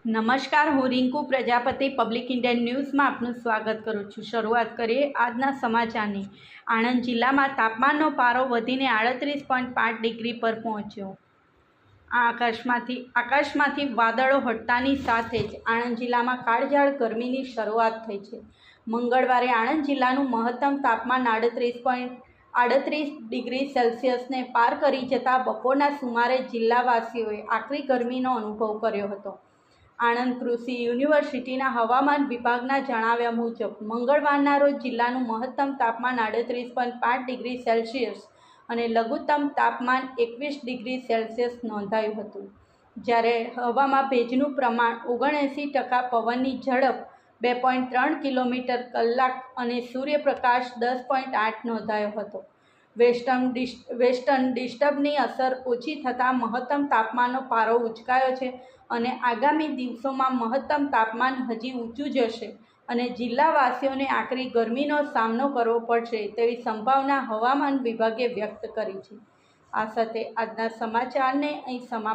નમસ્કાર, હું Rinku Prajapati public Indian ન્યૂઝમાં આપનું સ્વાગત કરું છું। શરૂઆત કરીએ આજના સમાચારની। આણંદ જિલ્લામાં તાપમાનનો પારો વધીને 38.5 ડિગ્રી પર પહોંચ્યો। આકાશમાંથી વાદળો હટતાની સાથે જ આણંદ જિલ્લામાં કાળઝાળ ગરમીની શરૂઆત થઈ છે। મંગળવારે આણંદ જિલ્લાનું મહત્તમ તાપમાન 38 ડિગ્રી સેલ્સિયસને પાર કરી જતાં બપોરના સુમારે જિલ્લાવાસીઓએ આકરી ગરમીનો અનુભવ કર્યો હતો। આણંદ કૃષિ યુનિવર્સિટીના હવામાન વિભાગના જણાવ્યા મુજબ મંગળવારના રોજ જિલ્લાનું મહત્તમ તાપમાન 38.5 ડિગ્રી સેલ્સિયસ અને લઘુત્તમ તાપમાન 21 ડિગ્રી સેલ્સિયસ નોંધાયું હતું, જ્યારે હવામાં ભેજનું પ્રમાણ 79%, પવનની ઝડપ 2.3 કિલોમીટર કલાક અને સૂર્યપ્રકાશ 10.8 નોંધાયો હતો। વેસ્ટર્ન ડિસ્ટર્બની અસર ઓછી થતાં મહત્તમ તાપમાનનો પારો ઉંચકાયો છે અને આગામી દિવસોમાં મહત્તમ તાપમાન હજી ઊંચું જશે અને જિલ્લાવાસીઓને આકરી ગરમીનો સામનો કરવો પડશે તેવી સંભાવના હવામાન વિભાગે વ્યક્ત કરી છે। આ સાથે આજના સમાચારને અહીં સમાપ્ત